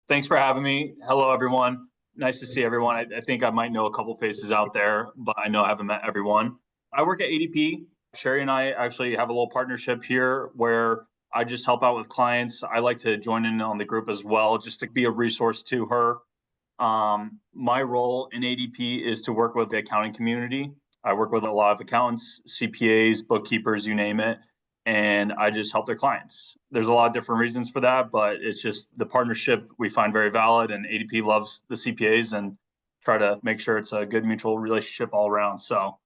Thanks for having me. Hello, everyone. Nice to see everyone. I think I might know a couple faces out there, but I know I haven't met everyone. I work at ADP. Sherry and I actually have a little partnership here where I just help out with clients. I like to join in on the group as well, just to be a resource to her. My role in ADP is to work with the accounting community. I work with a lot of accountants, CPAs, bookkeepers, you name it, and I just help their clients. There's a lot of different reasons for that, but it's just the partnership we find very valid, and ADP loves the CPAs and try to make sure it's a good mutual relationship all around. So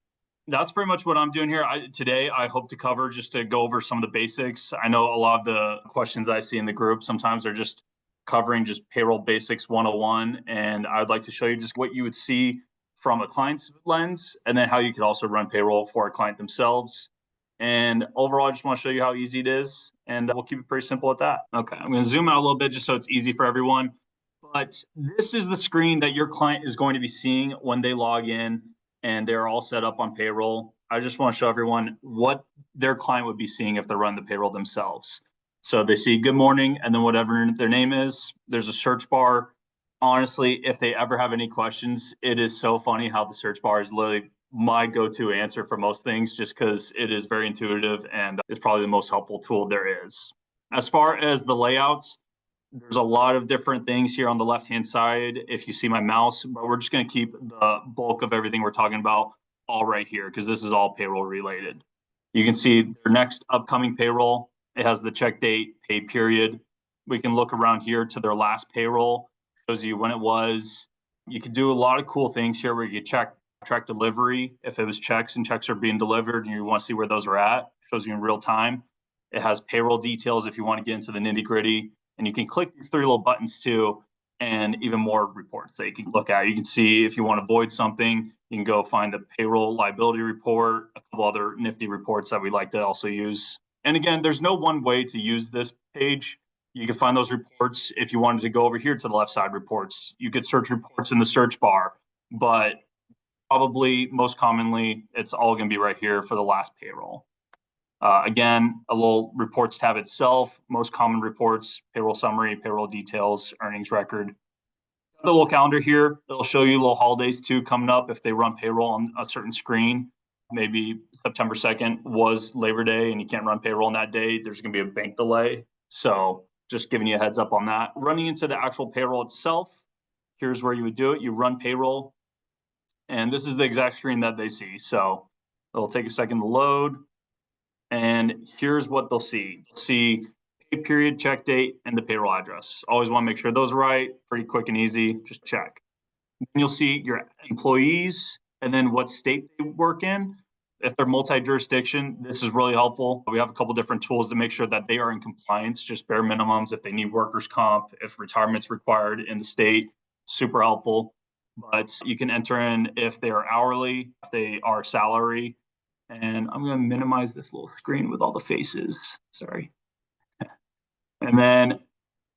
that's pretty much what I'm doing here. Today, I hope to cover just to go over some of the basics. I know a lot of the questions I see in the group sometimes are just covering just payroll basics 101. And I'd like to show you just what you would see from a client's lens, and then how you could also run payroll for a client themselves. And overall, I just want to show you how easy it is, and we'll keep it pretty simple at that. Okay, I'm going to zoom out a little bit just so it's easy for everyone. But this is the screen that your client is going to be seeing when they log in and they're all set up on payroll. I just want to show everyone what their client would be seeing if they run the payroll themselves. So they see good morning and then whatever their name is. There's a search bar. Honestly, if they ever have any questions, it is so funny how the search bar is literally my go-to answer for most things, just because it is very intuitive and it's probably the most helpful tool there is. As far as the layouts, there's a lot of different things here on the left-hand side if you see my mouse, but we're just going to keep the bulk of everything we're talking about all right here, because this is all payroll related. You can see their next upcoming payroll. It has the check date, pay period. We can look around here to their last payroll, shows you when it was. You could do a lot of cool things here where you track delivery. If it was checks and checks are being delivered and you want to see where those are at, shows you in real time. It has payroll details if you want to get into the nitty gritty. And you can click these three little buttons too, and even more reports that you can look at. You can see if you want to void something, you can go find the payroll liability report, a couple other nifty reports that we like to also use. And again, there's no one way to use this page. You can find those reports if you wanted to go over here to the left side reports. You could search reports in the search bar, but probably most commonly, it's all going to be right here for the last payroll. Again, a little reports tab itself, most common reports, payroll summary, payroll details, earnings record. The little calendar here, it'll show you little holidays too coming up if they run payroll on a certain screen. Maybe September 2nd was Labor Day and you can't run payroll on that day. There's going to be a bank delay. So just giving you a heads up on that. Running into the actual payroll itself, here's where you would do it. You run payroll, and this is the exact screen that they see. So it'll take a second to load. And here's what they'll see. They'll see pay period, check date, and the payroll address. Always want to make sure those are right. Pretty quick and easy. Just check. Then you'll see your employees and then what state they work in. If they're multi-jurisdiction, this is really helpful. We have a couple different tools to make sure that they are in compliance, just bare minimums. If they need workers' comp, if retirement's required in the state, super helpful. But you can enter in if they are hourly, if they are salary. And I'm going to minimize this little screen with all the faces. Sorry. And then,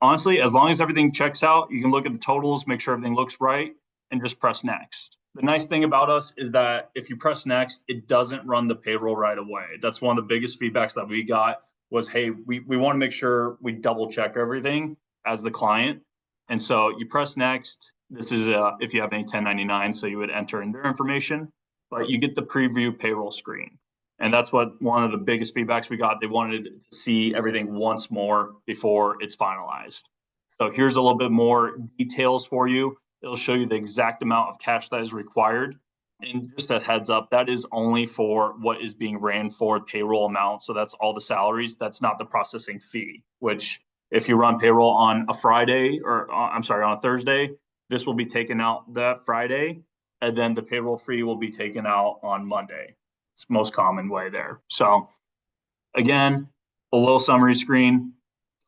honestly, as long as everything checks out, you can look at the totals, make sure everything looks right, and just press next. The nice thing about us is that if you press next, it doesn't run the payroll right away. That's one of the biggest feedbacks that we got was, hey, we want to make sure we double check everything as the client. And so you press next. This is if you have any 1099, so you would enter in their information, but you get the preview payroll screen. And that's what one of the biggest feedbacks we got. They wanted to see everything once more before it's finalized. So here's a little bit more details for you. It'll show you the exact amount of cash that is required. And just a heads up, that is only for what is being ran for payroll amount. So that's all the salaries. That's not the processing fee, which if you run payroll on a Friday or on a Thursday, this will be taken out that Friday. And then the payroll fee will be taken out on Monday. It's the most common way there. So again, a little summary screen.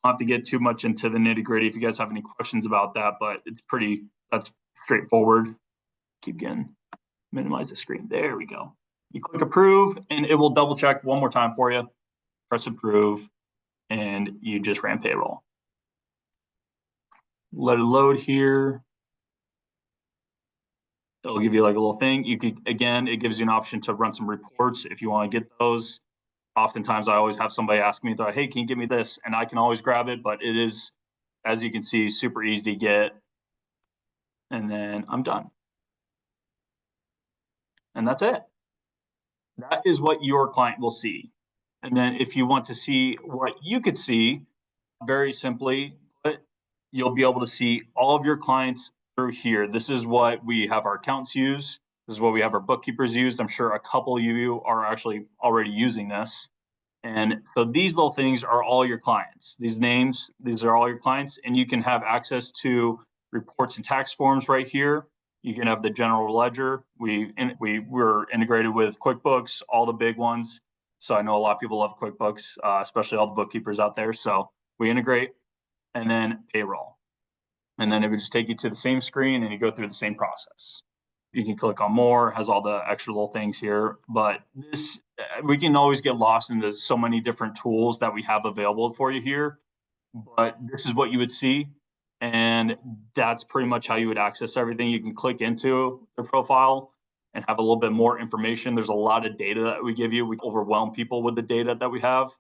Don't have to get too much into the nitty gritty if you guys have any questions about that, but that's straightforward. Keep getting, minimize the screen. There we go. You click approve and it will double check one more time for you. Press approve and you just ran payroll. Let it load here. It'll give you like a little thing. You could, again, it gives you an option to run some reports if you want to get those. Oftentimes I always have somebody ask me, hey, can you give me this? And I can always grab it, but it is as you can see, super easy to get. And then I'm done. And that's it. That is what your client will see. And then if you want to see what you could see, very simply, you'll be able to see all of your clients through here. This is what we have our accountants use. This is what we have our bookkeepers use. I'm sure a couple of you are actually already using this. And so these little things are all your clients. These names, these are all your clients, and you can have access to reports and tax forms right here. You can have the general ledger. We're integrated with QuickBooks, all the big ones. So I know a lot of people love QuickBooks, especially all the bookkeepers out there. So we integrate, and then payroll. And then it would just take you to the same screen and you go through the same process. You can click on more, has all the extra little things here, but this, we can always get lost into so many different tools that we have available for you here, but this is what you would see. And that's pretty much how you would access everything. You can click into the profile and have a little bit more information. There's a lot of data that we give you. We overwhelm people with the data that we have.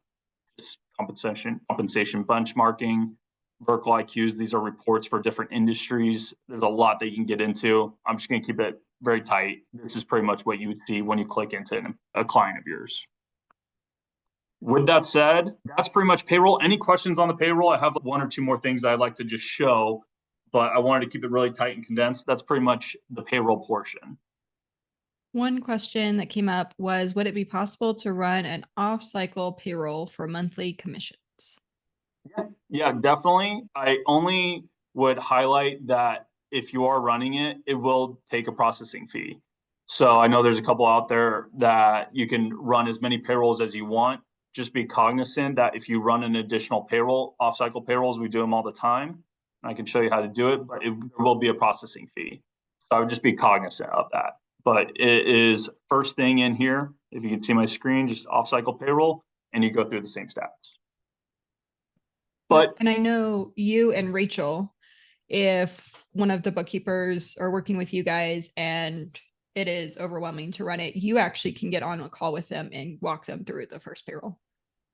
Compensation benchmarking, vertical IQs. These are reports for different industries. There's a lot that you can get into. I'm just going to keep it very tight. This is pretty much what you would see when you click into a client of yours. With that said, that's pretty much payroll. Any questions on the payroll? I have one or two more things I'd like to just show, but I wanted to keep it really tight and condensed. That's pretty much the payroll portion. One question that came up was, would it be possible to run an off-cycle payroll for monthly commissions? Yeah, definitely. I only would highlight that if you are running it, it will take a processing fee. So I know there's a couple out there that you can run as many payrolls as you want. Just be cognizant that if you run an additional payroll, off-cycle payrolls, we do them all the time. I can show you how to do it, but there will be a processing fee. So I would just be cognizant of that. But it is first thing in here. If you can see my screen, just off-cycle payroll, and you go through the same steps. But and I know you and Rachel, if one of the bookkeepers are working with you guys and it is overwhelming to run it, you actually can get on a call with them and walk them through the first payroll.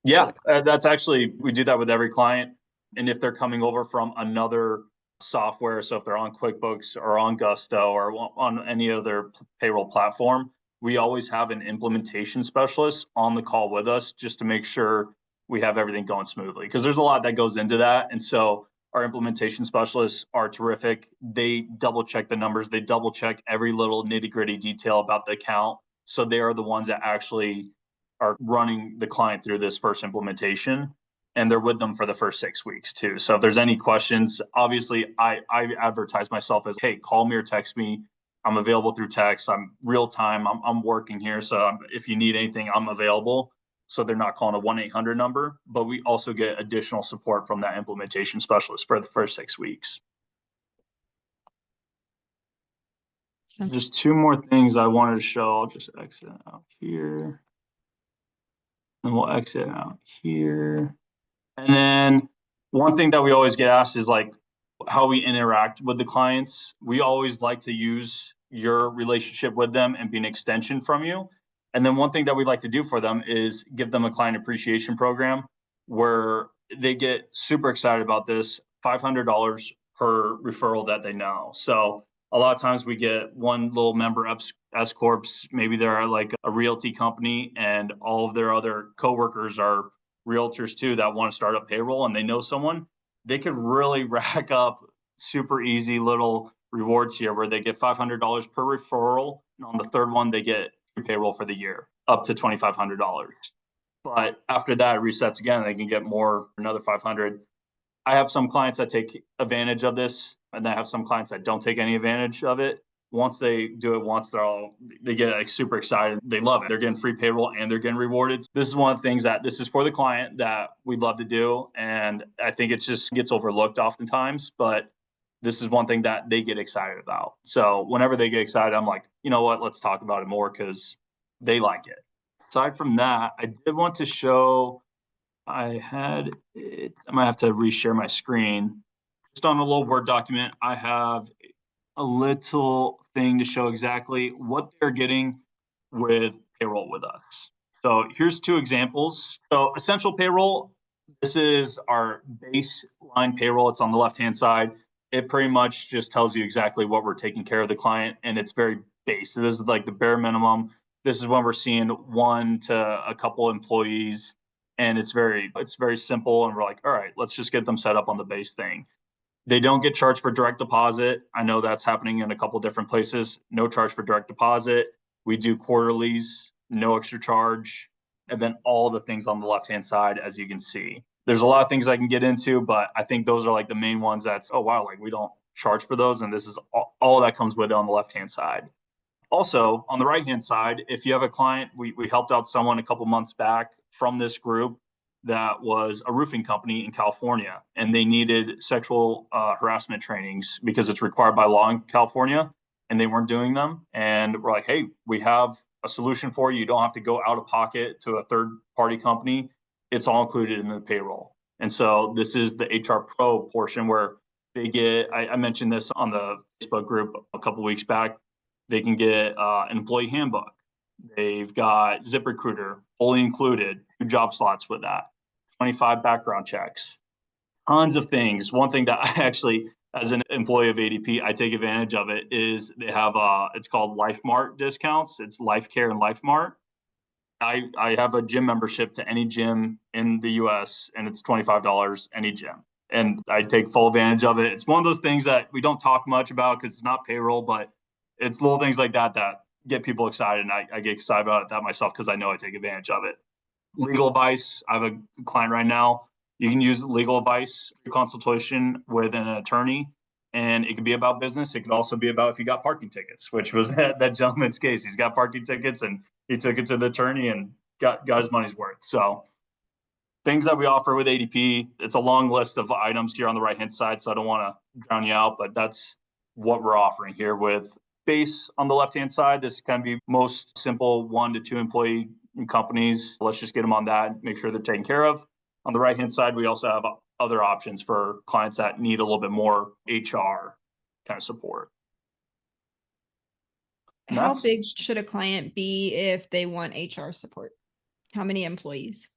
yeah, that's actually, we do that with every client. And if they're coming over from another software, so if they're on QuickBooks or on Gusto or on any other payroll platform, we always have an implementation specialist on the call with us just to make sure we have everything going smoothly, because there's a lot that goes into that. And so our implementation specialists are terrific. They double check the numbers. They double check every little nitty gritty detail about the account. So they are the ones that actually are running the client through this first implementation, and they're with them for the first 6 weeks too. So if there's any questions, obviously I advertise myself as, hey, call me or text me. I'm available through text. I'm real time. I'm working here. So if you need anything, I'm available. So they're not calling a 1-800 number, but we also get additional support from that implementation specialist for the first 6 weeks. Just two more things I wanted to show. I'll just exit out here. And we'll exit out here. And then one thing that we always get asked is like how we interact with the clients. We always like to use your relationship with them and be an extension from you. And then one thing that we like to do for them is give them a client appreciation program where they get super excited about this, $500 per referral that they know. So a lot of times we get one little member S Corps, maybe they're like a realty company and all of their other coworkers are realtors too that want to start up payroll and they know someone. They could really rack up super easy little rewards here where they get $500 per referral. And on the third one, they get free payroll for the year, up to $2,500. But after that, it resets again. They can get more, another 500. I have some clients that take advantage of this, and I have some clients that don't take any advantage of it. Once they do it once, they get like super excited. They love it. They're getting free payroll and they're getting rewarded. This is one of the things that this is for the client that we'd love to do. And I think it just gets overlooked oftentimes, but this is one thing that they get excited about. So whenever they get excited, I'm like, you know what, let's talk about it more because they like it. Aside from that, I did want to show, I might have to reshare my screen. Just on a little Word document, I have a little thing to show exactly what they're getting with payroll with us. So here's two examples. So essential payroll, This is our baseline payroll. It's on the left-hand side. It pretty much just tells you exactly what we're taking care of the client, and it's very base. This is like the bare minimum. This is when we're seeing 1 to a couple employees, and it's very simple. And we're like, all right, let's just get them set up on the base thing. They don't get charged for direct deposit. I know that's happening in a couple different places. No charge for direct deposit. We do quarterlies, no extra charge, and then all the things on the left-hand side, as you can see. There's a lot of things I can get into, but I think those are like the main ones that's, oh, wow, like we don't charge for those. And this is all that comes with it on the left-hand side. Also, on the right-hand side, if you have a client, we helped out someone a couple months back from this group that was a roofing company in California, and they needed sexual harassment trainings because it's required by law in California, and they weren't doing them. And we're like, hey, we have a solution for you. You don't have to go out of pocket to a third-party company. It's all included in the payroll. And so this is the HR Pro portion where they get, I mentioned this on the Facebook group a couple weeks back, they can get an employee handbook. They've got ZipRecruiter fully included, 2 job slots with that, 25 background checks, tons of things. One thing that I actually, as an employee of ADP, I take advantage of it is they have it's called LifeMart discounts. It's Life Care and LifeMart. I have a gym membership to any gym in the US, and it's $25 any gym. And I take full advantage of it. It's one of those things that we don't talk much about because it's not payroll, but it's little things like that that get people excited. And I get excited about that myself because I know I take advantage of it. Legal advice. I have a client right now. You can use legal advice consultation with an attorney, and it could be about business. It could also be about if you got parking tickets, which was that gentleman's case. He's got parking tickets and he took it to the attorney and got his money's worth. So things that we offer with ADP, it's a long list of items here on the right-hand side, so I don't want to drown you out, but that's what we're offering here with base on the left-hand side. This can be most simple 1 to 2 employee companies. Let's just get them on that, make sure they're taken care of. On the right-hand side, we also have other options for clients that need a little bit more HR kind of support. How big should a client be if they want HR support? How many employees?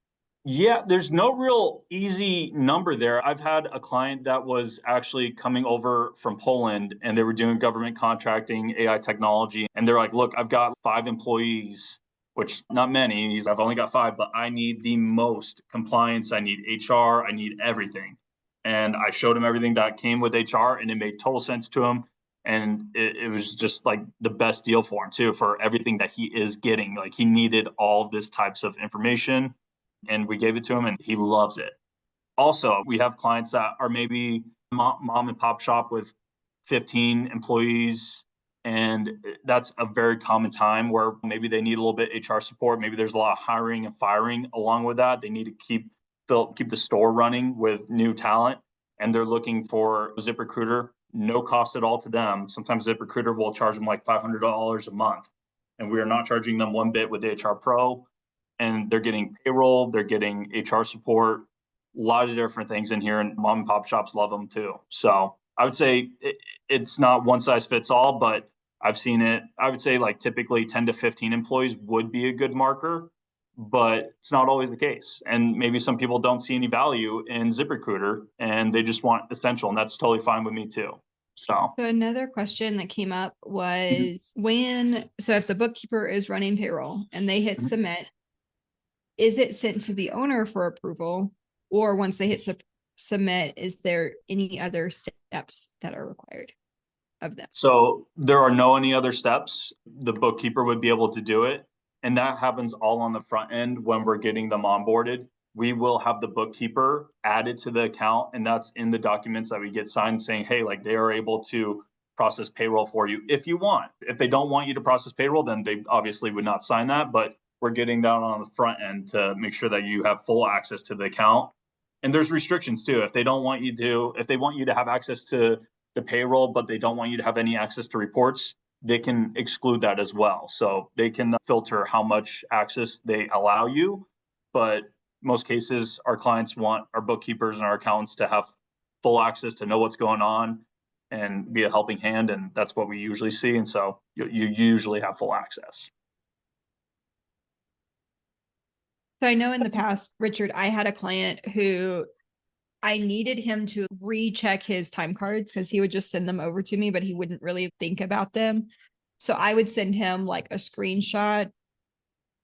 Yeah, there's no real easy number there. I've had a client that was actually coming over from Poland and they were doing government contracting, AI technology. And they're like, look, I've got 5 employees, which not many. I've only got 5, but I need the most compliance. I need HR. I need everything. And I showed him everything that came with HR and it made total sense to him. And it was just like the best deal for him too, for everything that he is getting. Like he needed all of this types of information and we gave it to him and he loves it. Also, we have clients that are maybe mom and pop shop with 15 employees. And that's a very common time where maybe they need a little bit HR support. Maybe there's a lot of hiring and firing along with that. They need to keep the store running with new talent. And they're looking for ZipRecruiter, no cost at all to them. Sometimes ZipRecruiter will charge them like $500 a month. And we are not charging them one bit with HR Pro. And they're getting payroll, they're getting HR support, a lot of different things in here, and mom and pop shops love them too. So I would say it's not one size fits all, but I've seen it. I would say like typically 10 to 15 employees would be a good marker, but it's not always the case. And maybe some people don't see any value in ZipRecruiter and they just want essential, and that's totally fine with me too. So another question that came up was so if the bookkeeper is running payroll and they hit submit, is it sent to the owner for approval? Or once they hit submit, is there any other steps that are required of them? So there are no any other steps. The bookkeeper would be able to do it. And that happens all on the front end when we're getting them onboarded. We will have the bookkeeper added to the account, and that's in the documents that we get signed saying, hey, like they are able to process payroll for you if you want. If they don't want you to process payroll, then they obviously would not sign that. But we're getting that on the front end to make sure that you have full access to the account. And there's restrictions too. If they want you to have access to the payroll, but they don't want you to have any access to reports, they can exclude that as well. So they can filter how much access they allow you. But most cases, our clients want our bookkeepers and our accountants to have full access to know what's going on and be a helping hand. And that's what we usually see. And so you usually have full access. So I know in the past, Richard, I had a client who I needed him to recheck his time cards because he would just send them over to me, but he wouldn't really think about them. So I would send him like a screenshot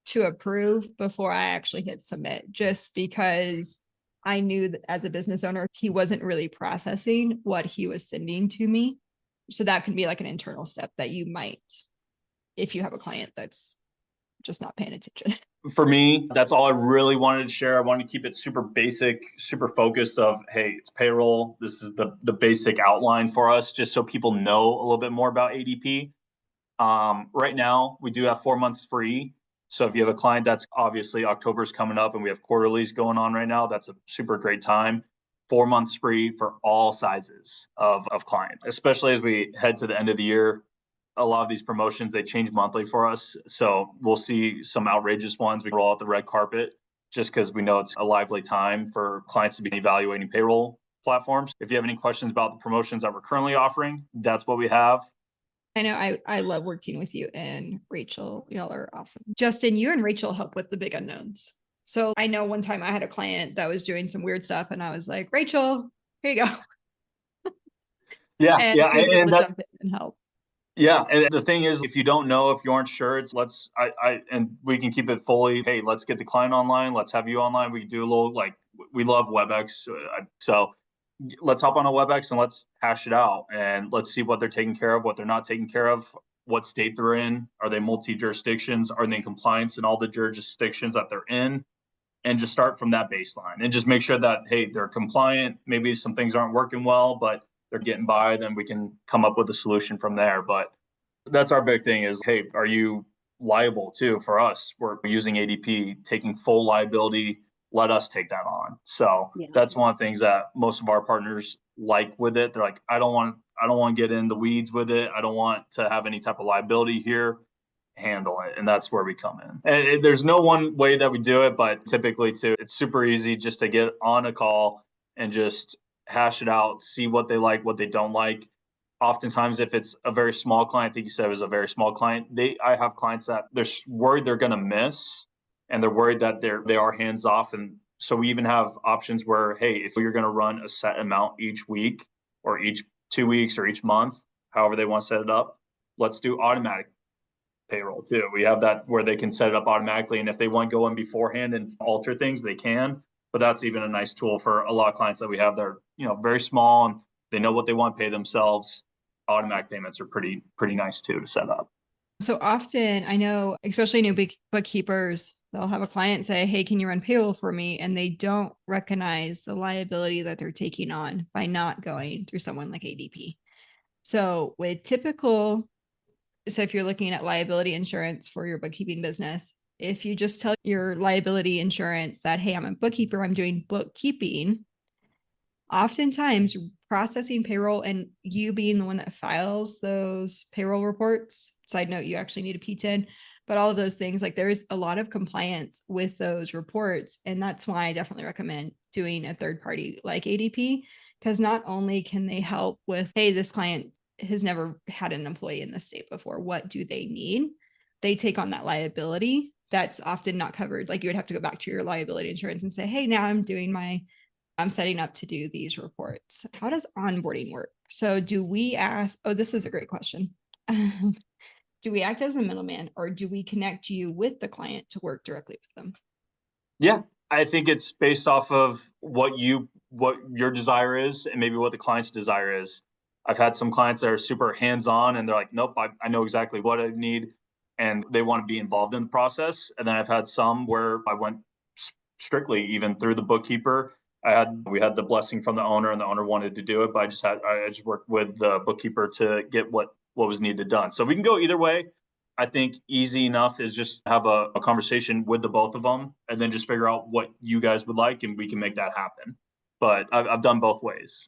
to approve before I actually hit submit, just because I knew that as a business owner, he wasn't really processing what he was sending to me. So that can be like an internal step that you might, if you have a client that's just not paying attention. For me, that's all I really wanted to share. I wanted to keep it super basic, super focused of, hey, it's payroll. This is the basic outline for us, just so people know a little bit more about ADP. Right now, we do have 4 months free. So if you have a client that's obviously October's coming up and we have quarterlies going on right now, that's a super great time. 4 months free for all sizes of clients, especially as we head to the end of the year. A lot of these promotions, they change monthly for us. So we'll see some outrageous ones. We roll out the red carpet just because we know it's a lively time for clients to be evaluating payroll platforms. If you have any questions about the promotions that we're currently offering, that's what we have. I know I love working with you and Rachel. Y'all are awesome. Justin, you and Rachel help with the big unknowns. So I know one time I had a client that was doing some weird stuff and I was like, Rachel, here you go. Yeah, And yeah, she was able and to that, jump in and help. yeah, and the thing is, if you don't know, if you aren't sure, it's and we can keep it fully. Hey, let's get the client online. Let's have you online. We can do a little we love WebEx, so let's hop on a WebEx and let's hash it out and let's see what they're taking care of, what they're not taking care of, what state they're in. Are they multi-jurisdictions? Are they in compliance in all the jurisdictions that they're in? And just start from that baseline and just make sure that, hey, they're compliant. Maybe some things aren't working well, but they're getting by. Then we can come up with a solution from there. But that's our big thing is, hey, are you liable too? For us, we're using ADP, taking full liability. Let us take that on. So that's one of the things that most of our partners like with it. They're like, I don't want to get in the weeds with it. I don't want to have any type of liability here. Handle it. And that's where we come in. And there's no one way that we do it, but typically too, it's super easy just to get on a call and just hash it out, see what they like, what they don't like. Oftentimes, if it's a very small client, I think you said it was a very small client, I have clients that they're worried they're going to miss and they're worried that they are hands off. And so we even have options where, hey, if you're going to run a set amount each week or each 2 weeks or each month, however they want to set it up, let's do automatic payroll too. We have that where they can set it up automatically. And if they want to go in beforehand and alter things, they can. But that's even a nice tool for a lot of clients that we have. They're, very small and they know what they want to pay themselves. Automatic payments are pretty nice too to set up. So often I know, especially new bookkeepers, they'll have a client say, hey, can you run payroll for me? And they don't recognize the liability that they're taking on by not going through someone like ADP. So if you're looking at liability insurance for your bookkeeping business, if you just tell your liability insurance that, hey, I'm a bookkeeper, I'm doing bookkeeping, oftentimes processing payroll and you being the one that files those payroll reports, side note, you actually need a P10, but all of those things, like there is a lot of compliance with those reports. And that's why I definitely recommend doing a third party like ADP, because not only can they help with, hey, this client has never had an employee in the state before, what do they need? They take on that liability that's often not covered. Like you would have to go back to your liability insurance and say, hey, now I'm setting up to do these reports. How does onboarding work? So do we ask, oh, this is a great question. Do we act as a middleman or do we connect you with the client to work directly with them? Yeah, I think it's based off of what your desire is and maybe what the client's desire is. I've had some clients that are super hands-on and they're like, nope, I know exactly what I need and they want to be involved in the process. And then I've had some where I went strictly even through the bookkeeper. We had the blessing from the owner and the owner wanted to do it, but I just worked with the bookkeeper to get what was needed done. So we can go either way. I think easy enough is just have a conversation with the both of them and then just figure out what you guys would like and we can make that happen. But I've done both ways.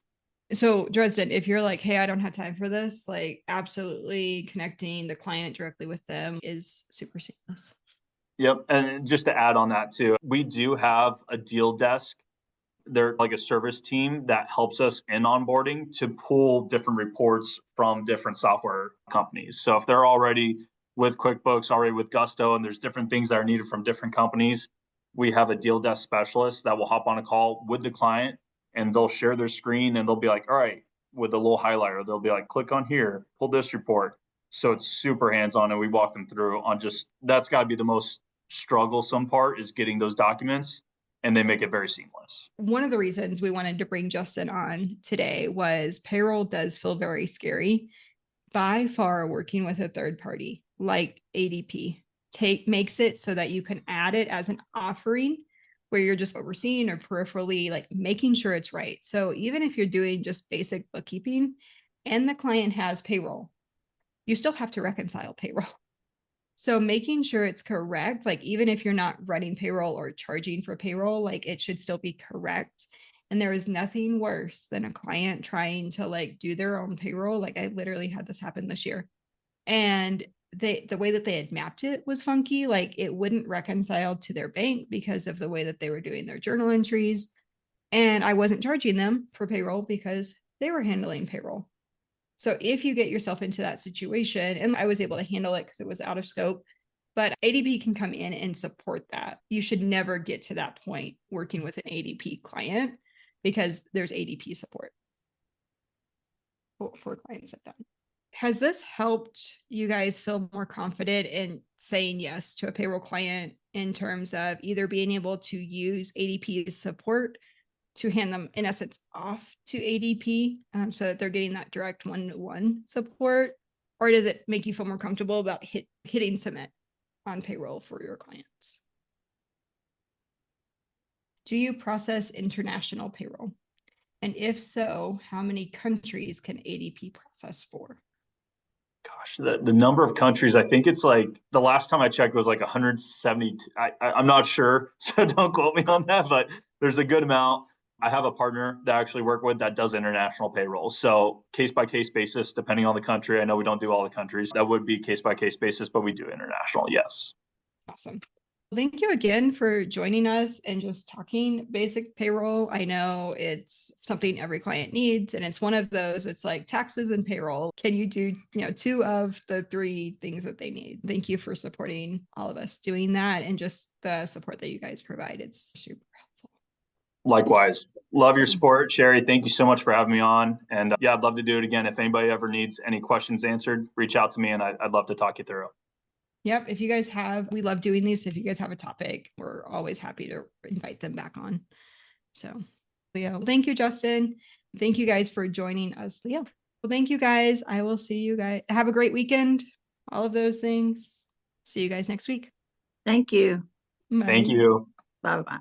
So Dresden, if you're like, hey, I don't have time for this, like absolutely connecting the client directly with them is super seamless. Yep. And just to add on that too, we do have a deal desk. They're like a service team that helps us in onboarding to pull different reports from different software companies. So if they're already with QuickBooks, already with Gusto, and there's different things that are needed from different companies, we have a deal desk specialist that will hop on a call with the client, and they'll share their screen and they'll be like, all right, with a little highlighter, they'll be like, click on here, pull this report. So it's super hands-on, and we walk them through on just, that's got to be the most strugglesome part, is getting those documents, and they make it very seamless. One of the reasons we wanted to bring Justin on today was payroll does feel very scary. By far, working with a third party like ADP makes it so that you can add it as an offering where you're just overseeing or peripherally like making sure it's right. So even if you're doing just basic bookkeeping and the client has payroll, you still have to reconcile payroll. So making sure it's correct, like even if you're not running payroll or charging for payroll, like it should still be correct. And there is nothing worse than a client trying to like do their own payroll. Like I literally had this happen this year. And the way that they had mapped it was funky. Like it wouldn't reconcile to their bank because of the way that they were doing their journal entries. And I wasn't charging them for payroll because they were handling payroll. So if you get yourself into that situation, and I was able to handle it because it was out of scope, but ADP can come in and support that. You should never get to that point working with an ADP client because there's ADP support for clients like that. Has this helped you guys feel more confident in saying yes to a payroll client in terms of either being able to use ADP's support to hand them, in essence, off to ADP so that they're getting that direct one-to-one support? Or does it make you feel more comfortable about hitting submit on payroll for your clients? Do you process international payroll? And if so, how many countries can ADP process for? Gosh, the number of countries, I think it's like, the last time I checked was like 170. I'm not sure, so don't quote me on that, but there's a good amount. I have a partner that I actually work with that does international payroll. So case by case basis, depending on the country. I know we don't do all the countries. That would be case by case basis, but we do international. Yes. Awesome. Thank you again for joining us and just talking basic payroll. I know it's something every client needs, and it's one of those, it's like taxes and payroll. Can you do, two of the three things that they need? Thank you for supporting all of us doing that, and just the support that you guys provide. It's super helpful. Likewise. Love your support, Sherry. Thank you so much for having me on. And yeah, I'd love to do it again. If anybody ever needs any questions answered, reach out to me and I'd love to talk you through. Yep. If you guys we love doing these. If you guys have a topic, we're always happy to invite them back on. So, yeah. Thank you, Justin. Thank you guys for joining us. Yeah. Well, thank you guys. I will see you guys. Have a great weekend. All of those things. See you guys next week. Thank you. Bye. Thank you. Bye-bye.